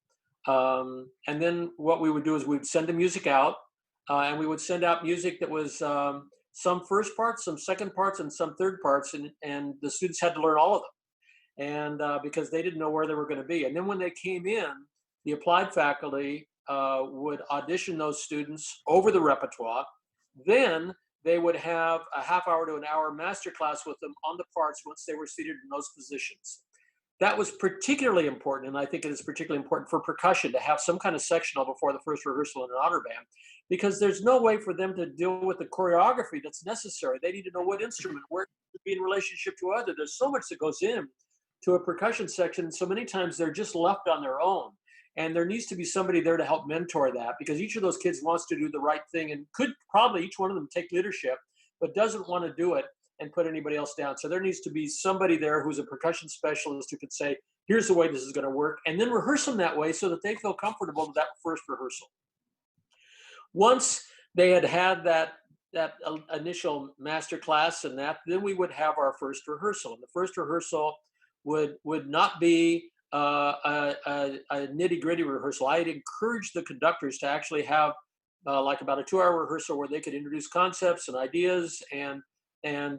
And then what we would do is we'd send the music out, and we would send out music that was some first parts, some second parts, and some third parts. And the students had to learn all of them. And because they didn't know where they were going to be. And then when they came in, the applied faculty would audition those students over the repertoire. Then they would have a half hour to an hour masterclass with them on the parts once they were seated in those positions. That was particularly important, and I think it is particularly important for percussion to have some kind of sectional before the first rehearsal in an honor band, because there's no way for them to deal with the choreography that's necessary. They need to know what instrument, where to be in relationship to other. There's so much that goes in to a percussion section. So many times they're just left on their own. And there needs to be somebody there to help mentor that, because each of those kids wants to do the right thing and could probably each one of them take leadership, but doesn't want to do it and put anybody else down. So there needs to be somebody there who's a percussion specialist who could say, here's the way this is going to work, and then rehearse them that way so that they feel comfortable with that first rehearsal. Once they had that initial master class and then we would have our first rehearsal. And the first rehearsal would not be a nitty-gritty rehearsal. I'd encourage the conductors to actually have like about a 2-hour rehearsal where they could introduce concepts and ideas, and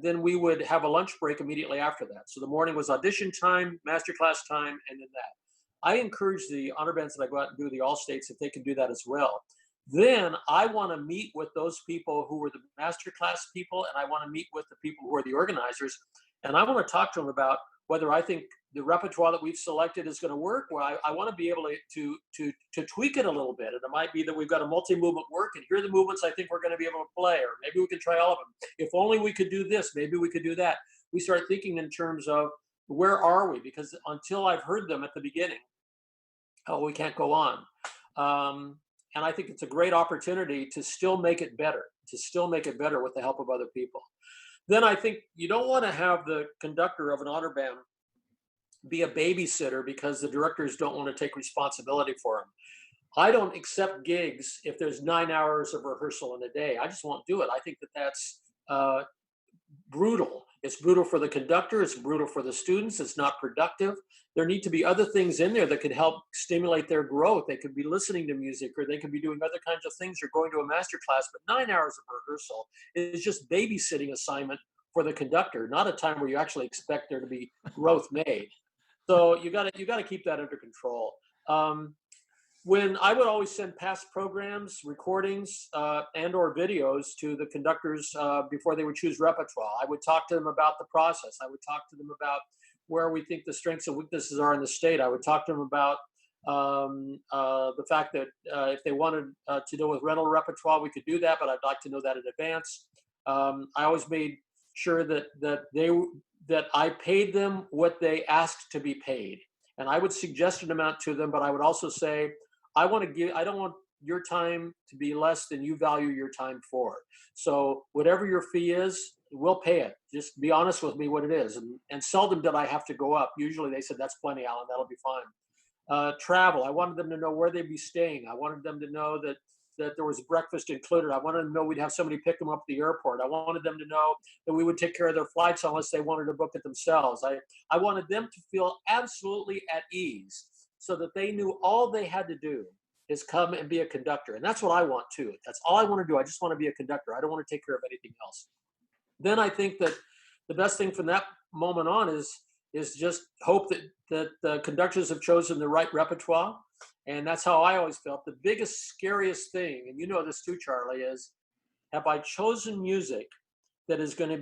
then we would have a lunch break immediately after that. So the morning was audition time, masterclass time, and then that. I encourage the honor bands that I go out and do the all states if they can do that as well. Then I want to meet with those people who were the masterclass people, and I want to meet with the people who are the organizers, and I want to talk to them about whether I think the repertoire that we've selected is going to work. Well, I want to be able to tweak it a little bit. And it might be that we've got a multi-movement work, and here are the movements I think we're going to be able to play, or maybe we can try all of them. If only we could do this, maybe we could do that. We start thinking in terms of where are we? Because until I've heard them at the beginning, we can't go on. And I think it's a great opportunity to still make it better, with the help of other people. Then I think you don't want to have the conductor of an honor band be a babysitter because the directors don't want to take responsibility for them. I don't accept gigs if there's 9 hours of rehearsal in a day. I just won't do it. I think that's brutal. It's brutal for the conductor. It's brutal for the students. It's not productive. There need to be other things in there that could help stimulate their growth. They could be listening to music, or they could be doing other kinds of things, or going to a master class. But 9 hours of rehearsal is just babysitting assignment for the conductor, not a time where you actually expect there to be growth made. So you got to keep that under control. When I would always send past programs, recordings, and or videos to the conductors before they would choose repertoire. I would talk to them about the process. I would talk to them about where we think the strengths and weaknesses are in the state. I would talk to them about the fact that if they wanted to deal with rental repertoire, we could do that, but I'd like to know that in advance. I always made sure that I paid them what they asked to be paid. And I would suggest an amount to them, but I would also say, I don't want your time to be less than you value your time for. So whatever your fee is, we'll pay it. Just be honest with me what it is. And seldom did I have to go up. Usually they said, that's plenty, Allan, that'll be fine. Travel, I wanted them to know where they'd be staying. I wanted them to know that there was breakfast included. I wanted them to know we'd have somebody pick them up at the airport. I wanted them to know that we would take care of their flights unless they wanted to book it themselves. I wanted them to feel absolutely at ease so that they knew all they had to do is come and be a conductor. And that's what I want too. That's all I want to do. I just want to be a conductor. I don't want to take care of anything else. Then I think that the best thing from that moment on is just hope that the conductors have chosen the right repertoire. And that's how I always felt. The biggest, scariest thing, and you know this too, Charlie, is have I chosen music that is going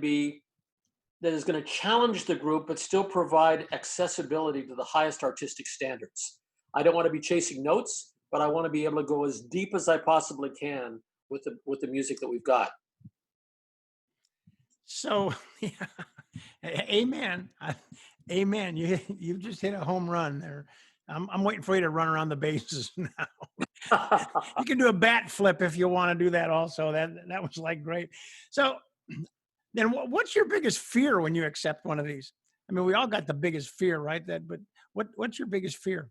to challenge the group, but still provide accessibility to the highest artistic standards. I don't want to be chasing notes, but I want to be able to go as deep as I possibly can with the music that we've got. So, yeah, amen. Amen. You just hit a home run there. I'm waiting for you to run around the bases now. You can do a bat flip if you want to do that also. That was like great. So then what's your biggest fear when you accept one of these? I mean, we all got the biggest fear, right? But what's your biggest fear?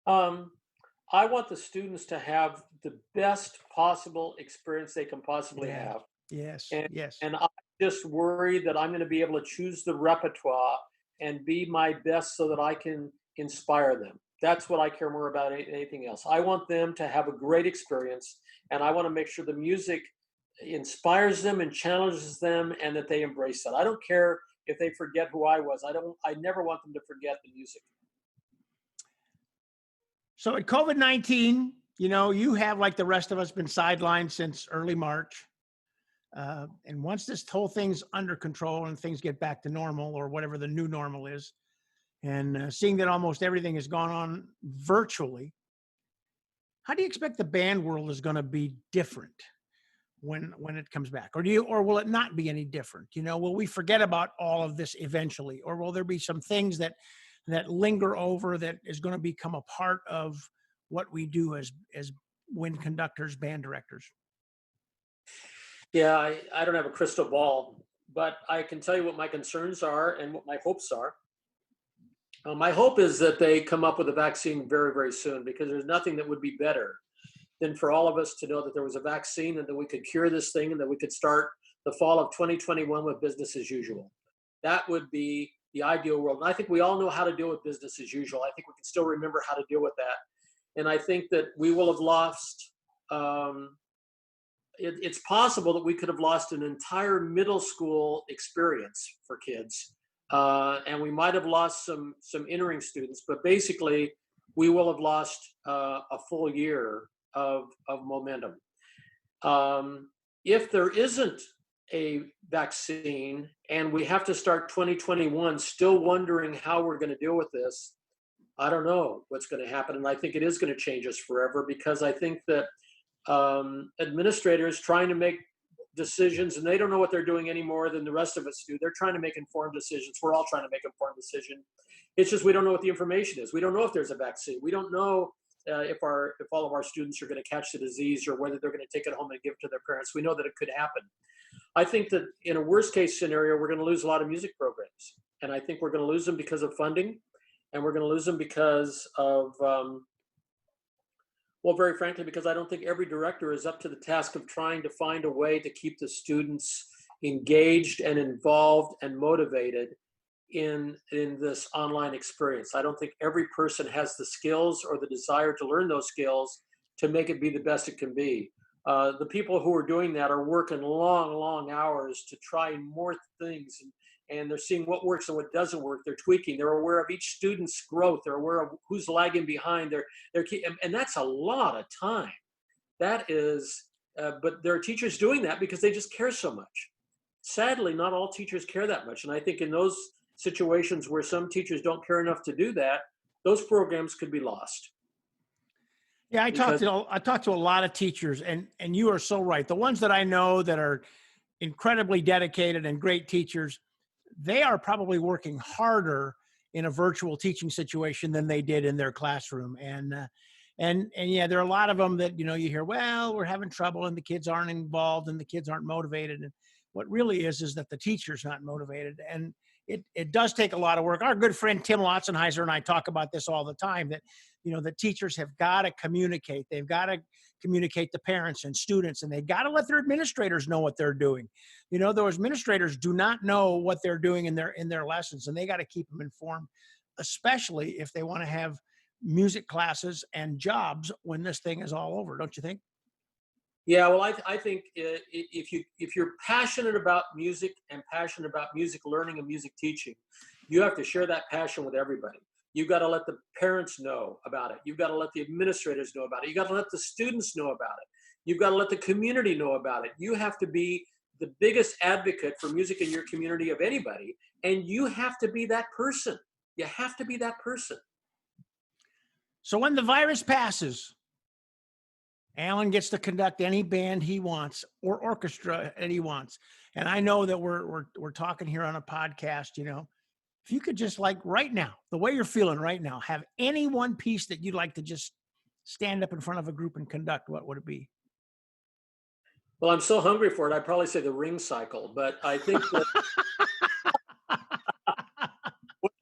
I want the students to have the best possible experience they can possibly have. Yes. Yes. And I just worry that I'm going to be able to choose the repertoire and be my best so that I can inspire them. That's what I care more about than anything else. I want them to have a great experience, and I want to make sure the music inspires them and challenges them, and that they embrace that. I don't care if they forget who I was. I never want them to forget the music. So at COVID-19, you have, like the rest of us, been sidelined since early March. And once this whole thing's under control and things get back to normal, or whatever the new normal is, and seeing that almost everything has gone on virtually, how do you expect the band world is going to be different when it comes back? Or will it not be any different? Will we forget about all of this eventually? Or will there be some things that linger over that is going to become a part of what we do as wind conductors, band directors? Yeah, I don't have a crystal ball, but I can tell you what my concerns are and what my hopes are. My hope is that they come up with a vaccine very, very soon, because there's nothing that would be better than for all of us to know that there was a vaccine and that we could cure this thing and that we could start the fall of 2021 with business as usual. That would be the ideal world. And I think we all know how to deal with business as usual. I think we can still remember how to deal with that. And I think that we will have lost, it's possible that we could have lost an entire middle school experience for kids. And we might have lost some entering students, but basically we will have lost a full year of momentum. If there isn't a vaccine and we have to start 2021 still wondering how we're going to deal with this, I don't know what's going to happen. And I think it is going to change us forever, because I think that administrators trying to make decisions, and they don't know what they're doing any more than the rest of us do. They're trying to make informed decisions. We're all trying to make informed decisions. It's just we don't know what the information is. We don't know if there's a vaccine. We don't know if all of our students are going to catch the disease, or whether they're going to take it home and give it to their parents. We know that it could happen. I think that in a worst case scenario, we're going to lose a lot of music programs. And I think we're going to lose them because of funding, and we're going to lose them because of, well, very frankly, because I don't think every director is up to the task of trying to find a way to keep the students engaged and involved and motivated in this online experience. I don't think every person has the skills or the desire to learn those skills to make it be the best it can be. The people who are doing that are working long, long hours to try more things, and they're seeing what works and what doesn't work. They're tweaking. They're aware of each student's growth. They're aware of who's lagging behind. And that's a lot of time. That is, but there are teachers doing that because they just care so much. Sadly, not all teachers care that much. And I think in those situations where some teachers don't care enough to do that, those programs could be lost. Yeah, I talked to a lot of teachers, and you are so right. The ones that I know that are incredibly dedicated and great teachers, they are probably working harder in a virtual teaching situation than they did in their classroom. And yeah, there are a lot of them that, you hear, well, we're having trouble and the kids aren't involved and the kids aren't motivated. And what really is that the teacher's not motivated. And it does take a lot of work. Our good friend Tim Lotzenheiser and I talk about this all the time, that the teachers have got to communicate. They've got to communicate to parents and students, and they've got to let their administrators know what they're doing. Those administrators do not know what they're doing in their lessons, and they got to keep them informed, especially if they want to have music classes and jobs when this thing is all over, don't you think? Yeah, well, I think if you're passionate about music and passionate about music learning and music teaching, you have to share that passion with everybody. You've got to let the parents know about it. You've got to let the administrators know about it. You've got to let the students know about it. You've got to let the community know about it. You have to be the biggest advocate for music in your community of anybody, and you have to be that person. You have to be that person. So when the virus passes, Allan gets to conduct any band he wants or orchestra that he wants. And I know that we're talking here on a podcast, you know. If you could just, like, right now, the way you're feeling right now, have any one piece that you'd like to just stand up in front of a group and conduct, what would it be? Well, I'm so hungry for it. I'd probably say the ring cycle, but I think that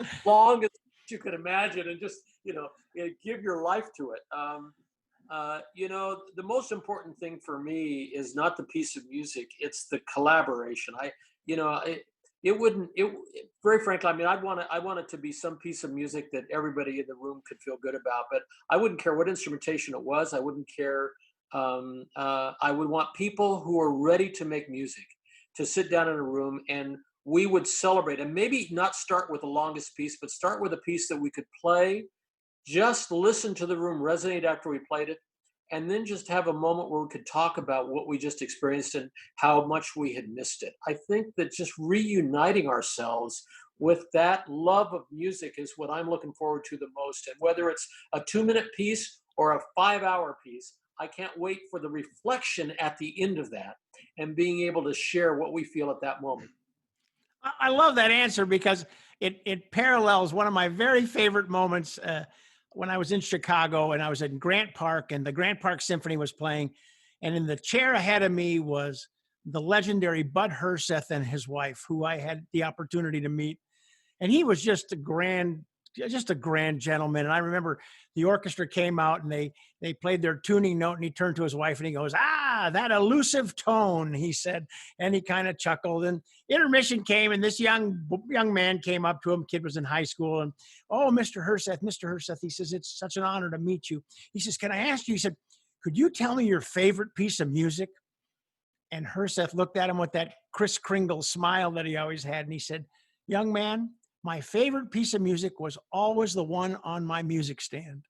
as long as you can imagine and just, give your life to it. The most important thing for me is not the piece of music; it's the collaboration. Very frankly, I mean, I want it to be some piece of music that everybody in the room could feel good about. But I wouldn't care what instrumentation it was. I wouldn't care. I would want people who are ready to make music to sit down in a room, and we would celebrate, and maybe not start with the longest piece, but start with a piece that we could play, just listen to the room resonate after we played it, and then just have a moment where we could talk about what we just experienced and how much we had missed it. I think that just reuniting ourselves with that love of music is what I'm looking forward to the most. And whether it's a 2-minute piece or a 5-hour piece, I can't wait for the reflection at the end of that and being able to share what we feel at that moment. I love that answer because it parallels one of my very favorite moments when I was in Chicago and I was in Grant Park and the Grant Park Symphony was playing. And in the chair ahead of me was the legendary Bud Herseth and his wife, who I had the opportunity to meet. And he was just a grand gentleman. And I remember the orchestra came out and they played their tuning note and he turned to his wife and he goes, that elusive tone, he said, and he kind of chuckled. And intermission came and this young man came up to him. Kid was in high school and, oh, Mr. Herseth, he says, it's such an honor to meet you. He says, can I ask you, he said, could you tell me your favorite piece of music? And Herseth looked at him with that Kris Kringle smile that he always had. And he said, young man, my favorite piece of music was always the one on my music stand.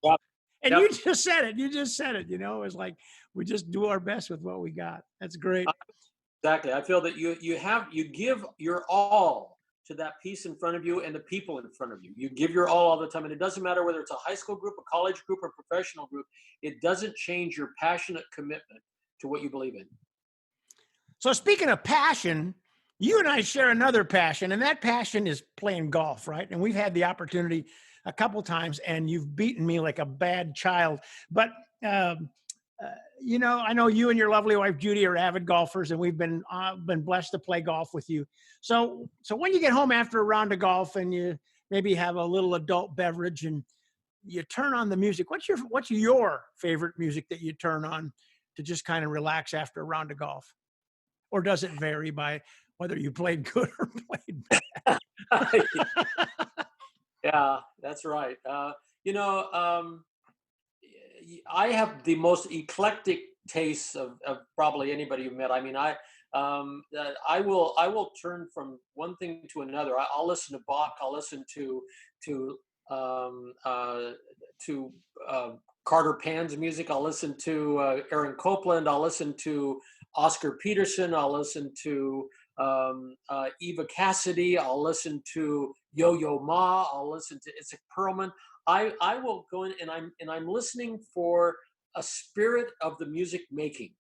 Yep. And you just said it. It was like, we just do our best with what we got. That's great. Exactly. I feel that you give your all to that piece in front of you and the people in front of you. You give your all the time. And it doesn't matter whether it's a high school group, a college group, or professional group. It doesn't change your passionate commitment to what you believe in. So speaking of passion, you and I share another passion, and that passion is playing golf, right? And we've had the opportunity a couple times, and you've beaten me like a bad child. But, I know you and your lovely wife, Judy, are avid golfers, and we've been blessed to play golf with you. So when you get home after a round of golf and you maybe have a little adult beverage and you turn on the music, what's your favorite music that you turn on to just kind of relax after a round of golf? Or does it vary by whether you played good or played bad? Yeah, that's right. I have the most eclectic tastes of probably anybody you've met. I mean, I will turn from one thing to another. I'll listen to Bach. I'll listen to Carter Pan's music. I'll listen to Aaron Copland. I'll listen to Oscar Peterson. I'll listen to Eva Cassidy. I'll listen to Yo-Yo Ma. I'll listen to Isaac Perlman. I will go in and I'm listening for a spirit of the music making.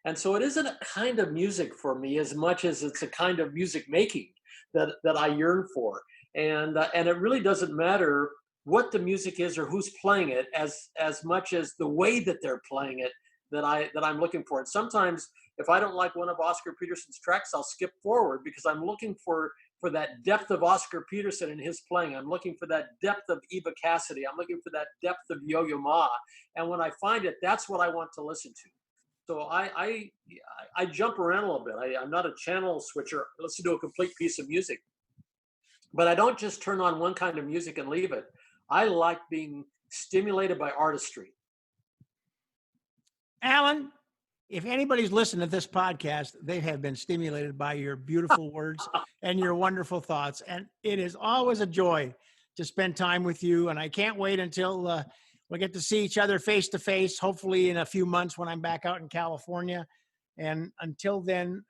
And so it isn't a kind of music for me as much as it's a kind of music making that I yearn for. And it really doesn't matter what the music is or who's playing it as much as the way that they're playing it that I'm looking for. And sometimes if I don't like one of Oscar Peterson's tracks, I'll skip forward because I'm looking for that depth of Oscar Peterson in his playing. I'm looking for that depth of Eva Cassidy. I'm looking for that depth of Yo-Yo Ma. And when I find it, that's what I want to listen to. So I jump around a little bit. I'm not a channel switcher. I listen to a complete piece of music. But I don't just turn on one kind of music and leave it. I like being stimulated by artistry. Allan, if anybody's listened to this podcast, they have been stimulated by your beautiful words and your wonderful thoughts. And it is always a joy to spend time with you. And I can't wait until we get to see each other face to face, hopefully in a few months when I'm back out in California. And until then,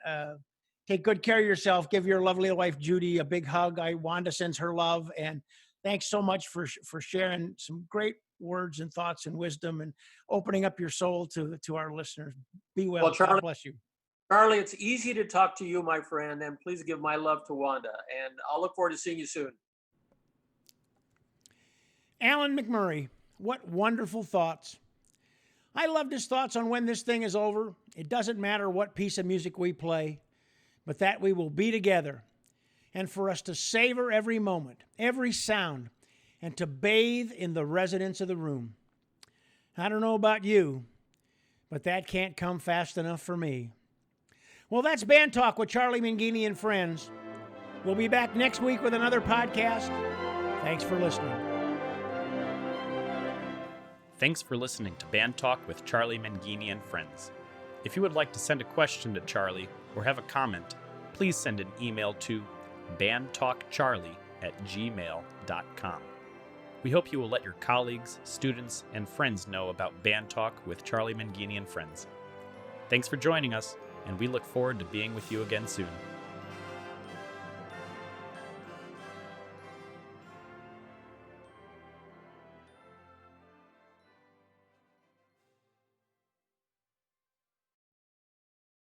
take good care of yourself. Give your lovely wife, Judy, a big hug. Wanda sends her love. And thanks so much for sharing some great words and thoughts and wisdom and opening up your soul to our listeners. Be well. Charlie, God bless you. Charlie, it's easy to talk to you, my friend, and please give my love to Wanda. And I'll look forward to seeing you soon. Allan McMurray, what wonderful thoughts. I loved his thoughts on when this thing is over. It doesn't matter what piece of music we play, but that we will be together, and for us to savor every moment, every sound, and to bathe in the resonance of the room. I don't know about you, but that can't come fast enough for me. Well, that's Band Talk with Charlie Mangini and friends. We'll be back next week with another podcast. Thanks for listening. Thanks for listening to Band Talk with Charlie Mangini and friends. If you would like to send a question to Charlie or have a comment, please send an email to bandtalkcharlie@gmail.com. We hope you will let your colleagues, students, and friends know about Band Talk with Charlie Mangini and friends. Thanks for joining us, and we look forward to being with you again soon.